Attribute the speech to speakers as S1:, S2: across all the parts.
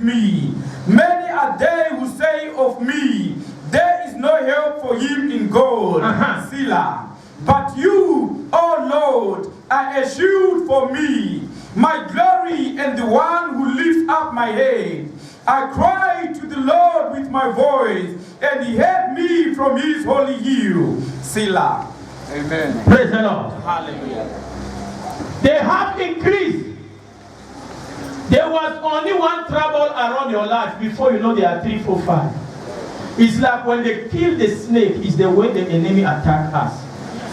S1: me. Many are they who say of me, there is no help for him in God. Selah. But you, O Lord, are a shield for me, my glory and the one who lifts up my head. I cried to the Lord with my voice, and he heard me from his holy hill. Selah.
S2: Amen.
S3: Praise the Lord.
S1: Hallelujah.
S3: They have increased. There was only one trouble around your life. Before you know, there are 3, 4, 5. It's like when they kill the snake, is the way the enemy attack us.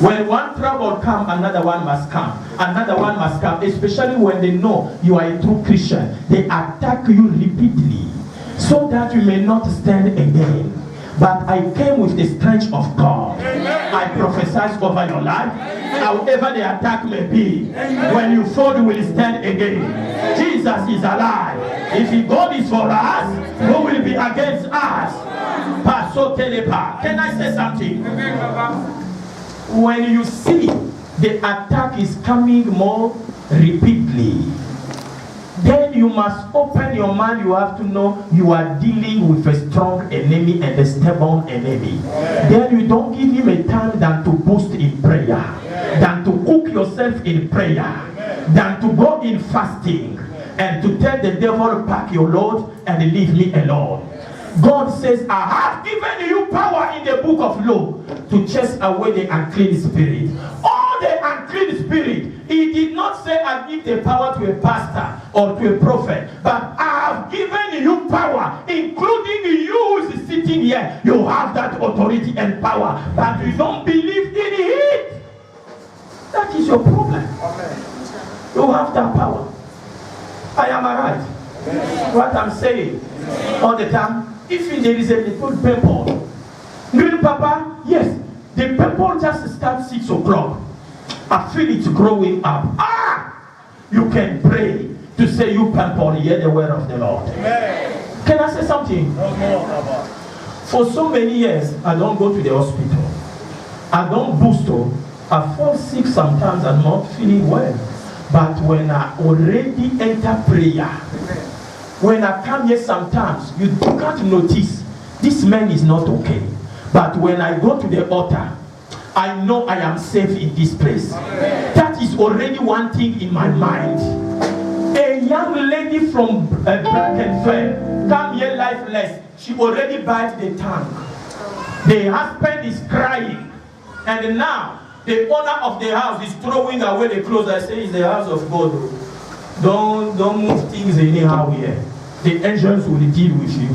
S3: When one trouble comes, another one must come. Another one must come. Especially when they know you are a true Christian. They attack you repeatedly so that you may not stand again. But I came with the strength of God. Amen. I prophesy over your life. Amen. However the attack may be, amen, when you fall, you will stand again. Amen. Jesus is alive. If God is for us, who will be against us? Can I say something? When you see the attack is coming more repeatedly, then you must open your mind. You have to know you are dealing with a strong enemy and a stubborn enemy. Yeah. Then you don't give him a time than to boost in prayer, yeah, than to cook yourself in prayer, yeah, than to go in fasting, yeah, and to tell the devil, pack your load and leave me alone. God says, I have given you power in the book of law to chase away the unclean spirit. All the unclean spirit, he did not say I give the power to a pastor or to a prophet, but I have given you power, including you who is sitting here. You have that authority and power, but you don't believe in it. That is your problem. Amen. You have that power. I am right. Amen. What I'm saying, amen, all the time. If there is a little pimple, Grandpapa, yes, the pimple just starts 6 o'clock. I feel it growing up. You can pray to say, you pimple, hear the word of the Lord. Amen. Can I say something? No. For so many years, I don't go to the hospital. I don't boost. I fall sick sometimes. I'm not feeling well. But when I already enter prayer, amen, when I come here sometimes, you can't notice this man is not okay. But when I go to the altar, I know I am safe in this place. Amen. That is already one thing in my mind. A young lady from Brackenfell come here lifeless. She already bite the tongue. The husband is crying. And now, the owner of the house is throwing away the clothes. I say, it's the house of God. Don't move things anyhow here. The angels will deal with you.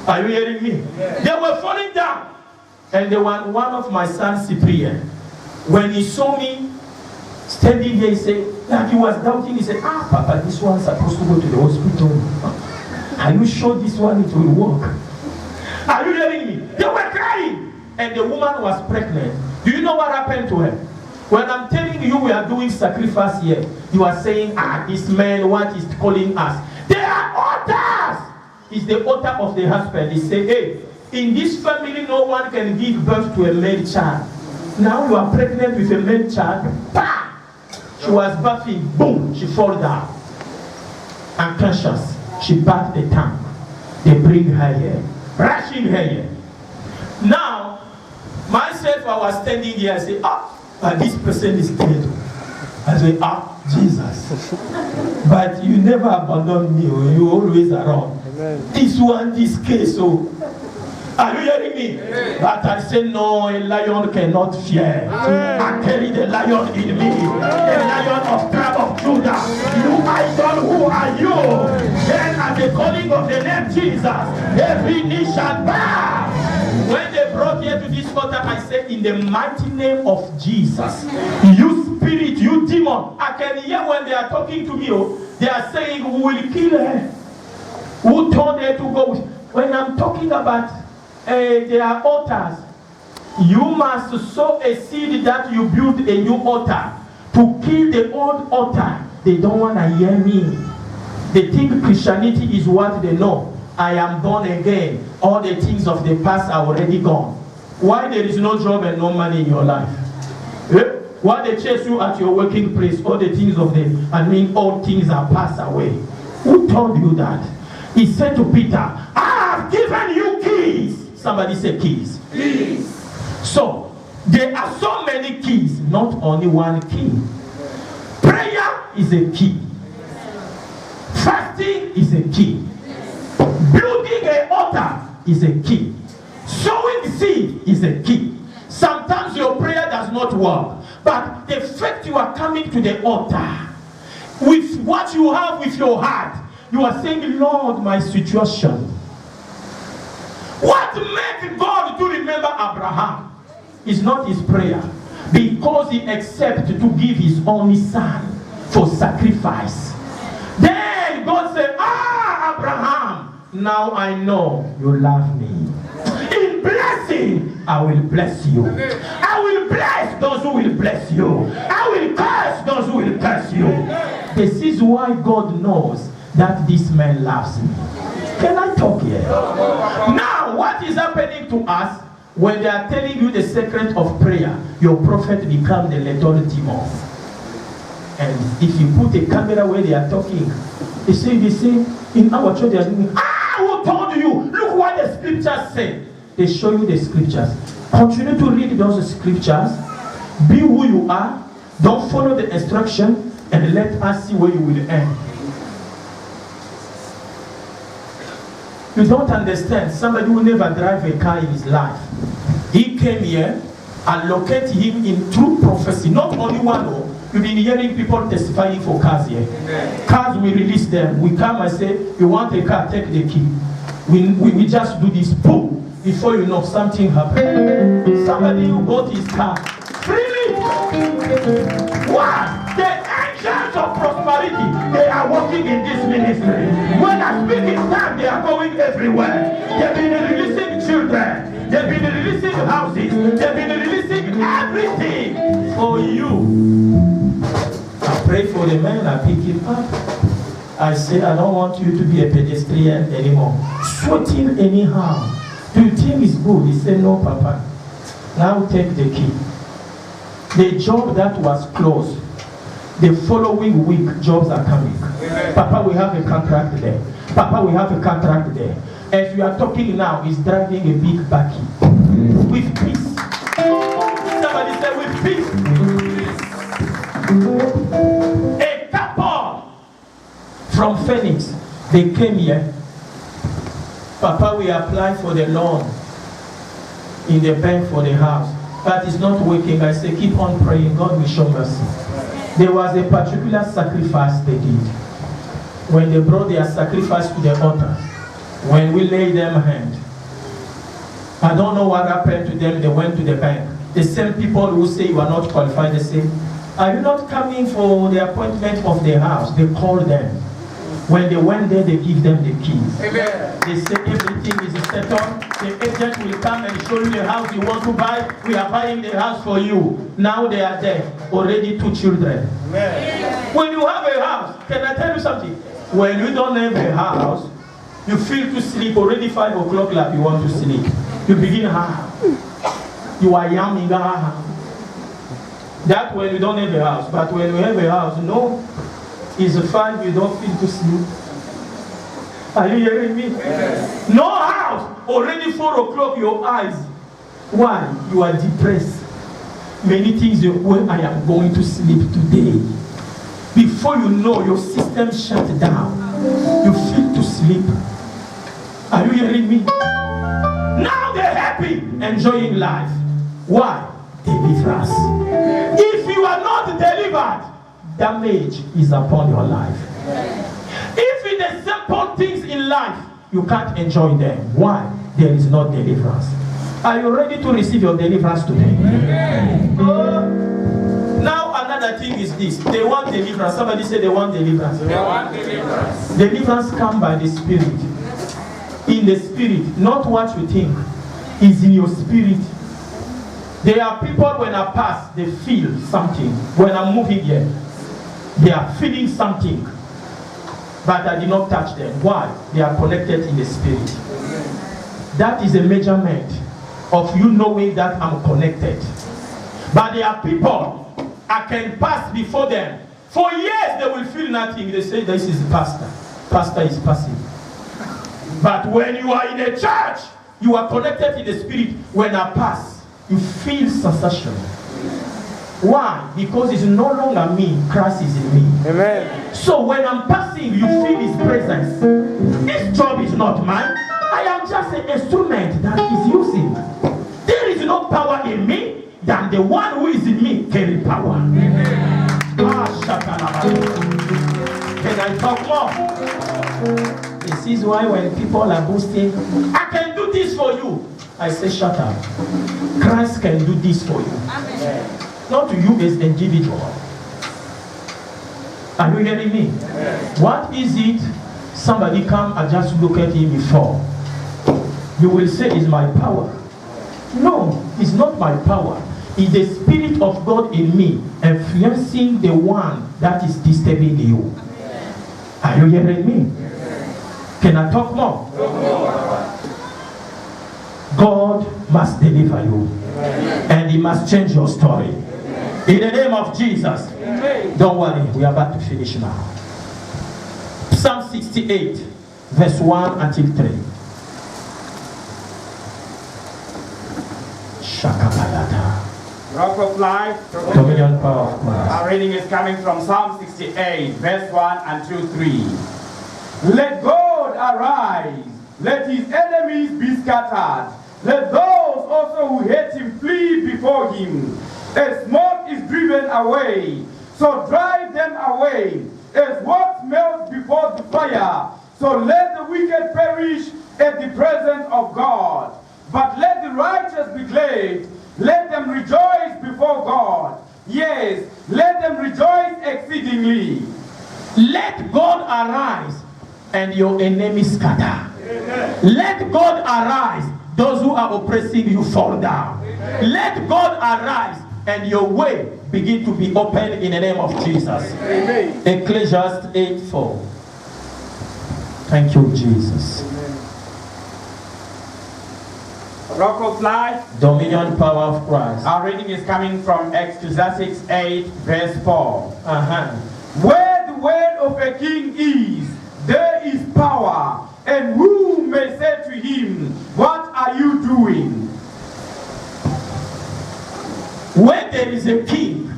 S3: Are you hearing me? Yeah. They were falling down. And one of my sons, Cyprian, when he saw me standing there, he said, like he was doubting, he said, Papa, this one's supposed to go to the hospital. Are you sure this one it will work? Are you hearing me? They were crying. And the woman was pregnant. Do you know what happened to her? When I'm telling you we are doing sacrifice here, you are saying, this man, what is calling us? They are altars. It's the altar of the husband. He say, hey, in this family, no one can give birth to a male child. Now you are pregnant with a male child. Bah! She was bathing. Boom! She fall down. Unconscious. She bite the tongue. They bring her here. Rushing her here. Now, myself, I was standing here. I say, this person is dead. I say, Jesus. But you never abandon me. You always around. Amen. This one, this case. Are you hearing me? Amen. But I say, no, a lion cannot fear. Amen. I carry the lion in me. Amen. The lion of tribe of Judah. Amen. You idol, who are you? Amen. Then at the calling of the name Jesus, every knee shall bow. When they brought here to this altar, I said, in the mighty name of Jesus, you spirit, you demon, I can hear when they are talking to me, they are saying, who will kill her? Who told her to go? When I'm talking about their altars, you must sow a seed that you build a new altar to kill the old altar. They don't want to hear me. They think Christianity is what they know. I am born again. All the things of the past are already gone. Why there is no job and no money in your life? Why they chase you at your working place? All the things of all things are passed away. Who told you that? He said to Peter, I have given you keys. Somebody say keys.
S1: Keys.
S3: So, there are so many keys, not only one key. Prayer is a key. Fasting is a key. Building an altar is a key. Sowing seed is a key. Sometimes your prayer does not work, but the fact you are coming to the altar with what you have with your heart, you are saying, Lord, my situation. What made God to remember Abraham is not his prayer, because he accepted to give his only son for sacrifice. Then God said, Abraham, now I know you love me. In blessing, I will bless you. I will bless those who will bless you. I will curse those who will curse you. This is why God knows that this man loves me. Can I talk here? Now, what is happening to us when they are telling you the secret of prayer? Your prophet becomes the authority of. And if you put a camera where they are talking, they say in our church they are doing, who told you? Look what the scriptures say. They show you the scriptures. Continue to read those scriptures. Be who you are. Don't follow the instruction, and let us see where you will end. You don't understand. Somebody who never drive a car in his life. He came here and located him in true prophecy. Not only one. You've been hearing people testifying for cars here. Cars, we release them. We come and say, you want a car, take the key. We just do this, boom. Before you know, something happened. Somebody who bought his car freely. What? The angels of prosperity, they are working in this ministry. When I speak in time, they are going everywhere. They've been releasing children. They've been releasing houses. They've been releasing everything for you. I pray for the man, I pick him up. I say, I don't want you to be a pedestrian anymore. Sweating anyhow. Do you think it's good? He said, no, Papa. Now take the key. The job that was closed, the following week, jobs are coming. Amen. Papa, we have a contract there. Papa, we have a contract there. As we are talking now, he's driving a big bakkie. With peace. Somebody said, with peace. A couple from Phoenix, they came here. Papa, we applied for the loan in the bank for the house, but it's not working. I say, keep on praying. God will show mercy. There was a particular sacrifice they did. When they brought their sacrifice to the altar, when we laid them hand, I don't know what happened to them. They went to the bank. The same people who say you are not qualified, they say, are you not coming for the appointment of the house? They called them. When they went there, they give them the keys. Amen. They say everything is settled. The agent will come and show you the house you want to buy. We are buying the house for you. Now they are there. Already 2 children. Amen. When you have a house, can I tell you something? When you don't have a house, you feel to sleep. Already 5 o'clock like you want to sleep. You begin, you are yamming. That when you don't have a house. But when you have a house, no. It's 5, you don't feel to sleep. Are you hearing me? Yes. No house. Already 4 o'clock, your eyes. Why? You are depressed. Many things, when I am going to sleep today. Before you know, your system shut down. You feel to sleep. Are you hearing me? Now they're happy, enjoying life. Why? Deliverance. If you are not delivered, damage is upon your life. If in the simple things in life, you can't enjoy them. Why? There is no deliverance. Are you ready to receive your deliverance today? Now another thing is this. They want deliverance. Somebody say they want deliverance. They want deliverance. Deliverance comes by the Spirit. In the Spirit, not what you think. It's in your spirit. There are people when I pass, they feel something. When I'm moving here, they are feeling something, but I did not touch them. Why? They are connected in the spirit. That is a measurement of you knowing that I'm connected. But there are people, I can pass before them. For years they will feel nothing. They say, this is the pastor. Pastor is passing. But when you are in a church, you are connected in the spirit. When I pass, you feel sensation. Why? Because it's no longer me, Christ is in me.
S2: Amen.
S3: So when I'm passing, you feel his presence. This job is not mine. I am just an instrument that is using. There is no power in me than the one who is in me carry power. Can I talk more? This is why when people are boasting, I can do this for you. I say, shut up. Christ can do this for you. Amen. Not to you as individual. Are you hearing me? Amen. What is it? Somebody come and just look at him before. You will say, it's my power. No, it's not my power. It's the Spirit of God in me influencing the one that is disturbing you. Are you hearing me? Can I talk more? God must deliver you. And he must change your story. In the name of Jesus. Don't worry, we are about to finish now. Psalm 68, verse 1 until 3. Shakabalata.
S1: Rock of Life.
S3: Dominion power of Christ.
S1: Our reading is coming from Psalm 68, verse 1 and 2, 3. Let God arise, let his enemies be scattered. Let those also who hate him flee before him. As smoke is driven away, so drive them away. As what melts before the fire, so let the wicked perish at the presence of God. But let the righteous be glad. Let them rejoice before God. Yes, let them rejoice exceedingly.
S3: Let God arise and your enemies scatter. Amen. Let God arise. Those who are oppressing you fall down. Amen. Let God arise and your way begin to be open in the name of Jesus. Amen. Ecclesiastes 8:4. Thank you, Jesus.
S1: Rock of Life.
S3: Dominion power of Christ.
S1: Our reading is coming from Ecclesiastes 8, verse 4. Where the word of a king is, there is power. And who may say to him, what are you doing?
S3: Where there is a king,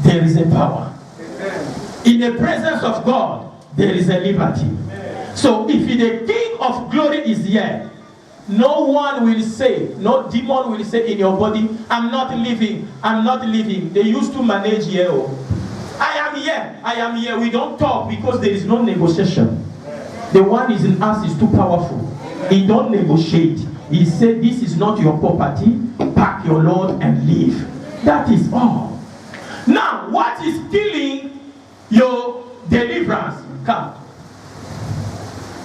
S3: there is a power. Amen. In the presence of God, there is a liberty. Amen. So if the King of glory is here, no one will say, no demon will say in your body, I'm not living, I'm not living. They used to manage here. I am here, I am here. We don't talk because there is no negotiation. The one is in us is too powerful. He don't negotiate. He said, this is not your property. Pack your load and leave. That is all. Now, what is killing your deliverance? Come.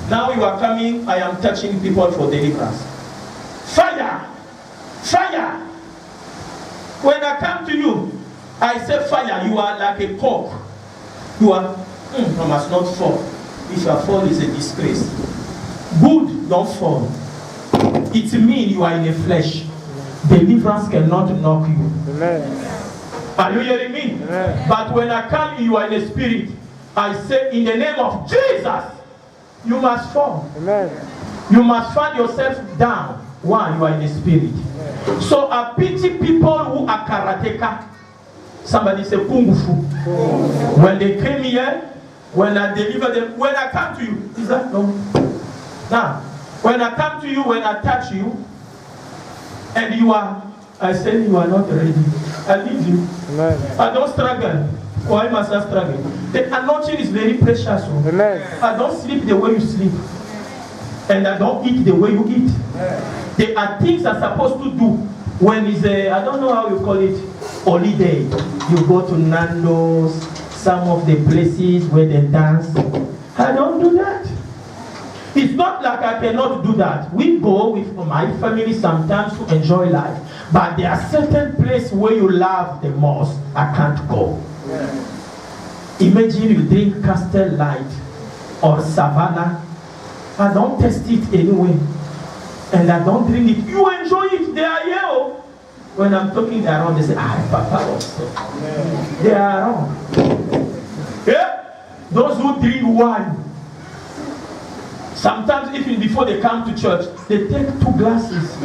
S3: Now you are coming, I am touching people for deliverance. Fire! Fire! When I come to you, I say fire, you are like a cock. You are, you must not fall. If you fall, it's a disgrace. Good, don't fall. It means you are in the flesh. Deliverance cannot knock you. Amen. Are you hearing me? Amen. But when I come, you are in the spirit. I say, in the name of Jesus, you must fall. Amen. You must find yourself down while you are in the spirit. Amen. So I pity people who are karateka. Somebody say kung fu. When they came here, when I deliver them, when I come to you, is that no? Now, when I come to you, when I touch you, and you are, I say you are not ready. I leave you. Amen. I don't struggle. Why must I struggle? The anointing is very precious. Amen. I don't sleep the way you sleep. And I don't eat the way you eat. Amen. There are things I'm supposed to do when it's a, I don't know how you call it, holiday. You go to Nando's, some of the places where they dance. I don't do that. It's not like I cannot do that. We go with my family sometimes to enjoy life. But there are certain places where you love the most. I can't go. Yeah. Imagine you drink Castle Light or Savannah. I don't taste it anyway. And I don't drink it. You enjoy it. They are here. When I'm talking around, they say, Papa also. Yeah. They are around. Yeah? Those who drink wine. Sometimes even before they come to church, they take 2 glasses.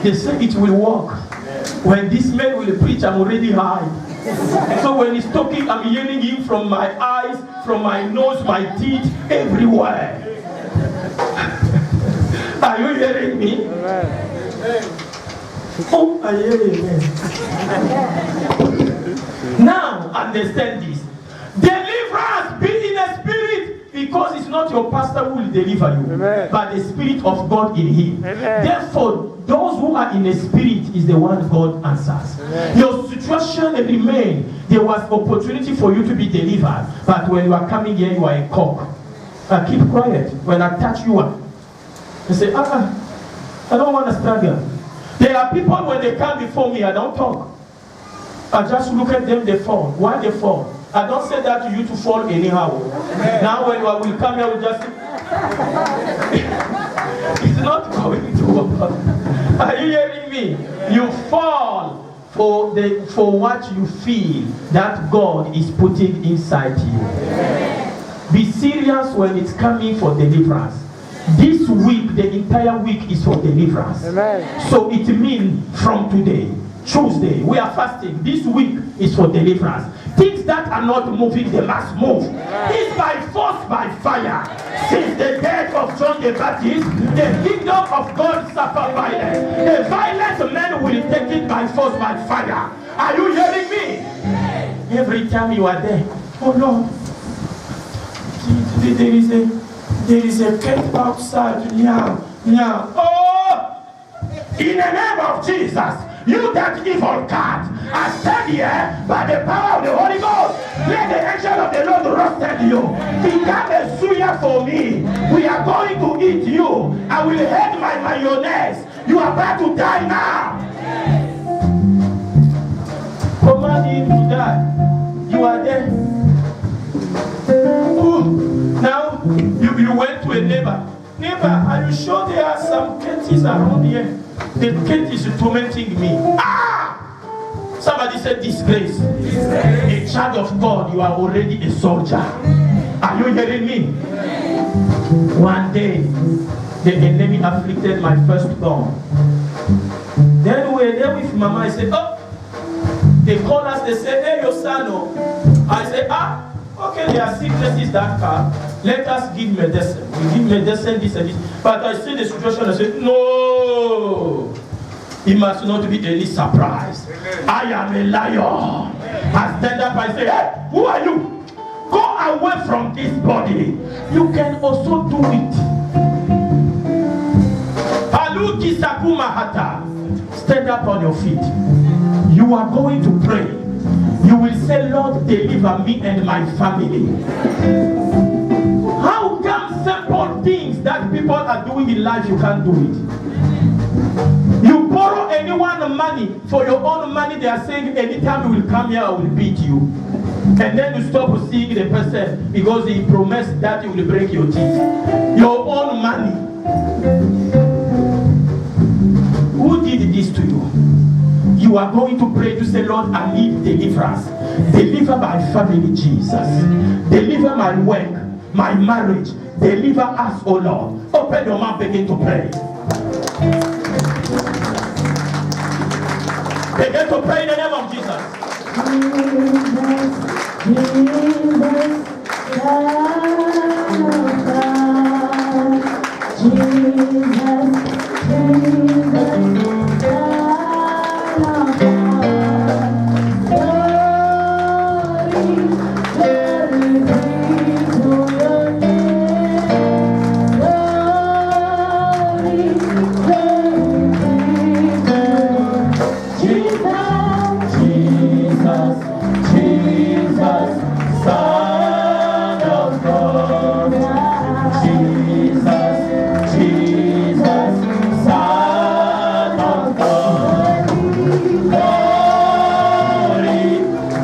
S3: They say it will work. When this man will preach, I'm already high. So when he's talking, I'm hearing him from my eyes, from my nose, my teeth, everywhere. Are you hearing me? Oh, I hear you. Now, understand this. Deliverance be in the spirit, because it's not your pastor who will deliver you, but the Spirit of God in him. Therefore, those who are in the Spirit is the one God answers. Your situation remain. There was opportunity for you to be delivered, but when you are coming here, you are a cock. Keep quiet. When I touch you, I say, I don't want to struggle. There are people, when they come before me, I don't talk. I just look at them, they fall. Why they fall? I don't say that to you to fall anyhow. Now when you will come here, we just it's not going to work. Are you hearing me? You fall for what you feel that God is putting inside you. Be serious when it's coming for deliverance. This week, the entire week is for deliverance. So it means from today, Tuesday, we are fasting. This week is for deliverance. Things that are not moving, they must move. It's by force, by fire. Since the death of John the Baptist, the kingdom of God suffered violence. The violent man will take it by force, by fire. Are you hearing me? Every time you are there, oh Lord, there is a cat outside. Meow, meow. Oh, in the name of Jesus. You that evil cat, I stand here by the power of the Holy Ghost. Let the angel of the Lord roast you. Become a suya for me. We are going to eat you. I will hate my mayonnaise. You are about to die now. Command him to die. You are dead. Oh, now you went to a neighbor. Neighbor, are you sure there are some cats around here? The cat is tormenting me. Ah! Somebody said disgrace. A child of God, you are already a soldier. Are you hearing me? One day, the enemy afflicted my firstborn. Then we were there with Mama. I said, oh, they call us, they say, hey, your son. Oh. I said, okay, there are sicknesses that come. Let us give medicine. We give medicine, this and this. But I see the situation, I said, no. It must not be any surprise. I am a lion. I stand up and say, hey, who are you? Go away from this body. You can also do it. Paluki Sakuma Hata. Stand up on your feet. You are going to pray. You will say, Lord, deliver me and my family. How come simple things that people are doing in life, you can't do it? You borrow anyone money, for your own money, they are saying, anytime you will come here, I will beat you. And then you stop seeing the person because he promised that he will break your teeth. Your own money. Who did this to you? You are going to pray to say, Lord, I need deliverance. Deliver my family, Jesus. Deliver my work, my marriage. Deliver us, oh Lord. Open your mouth, begin to pray. Begin to pray in the name of Jesus.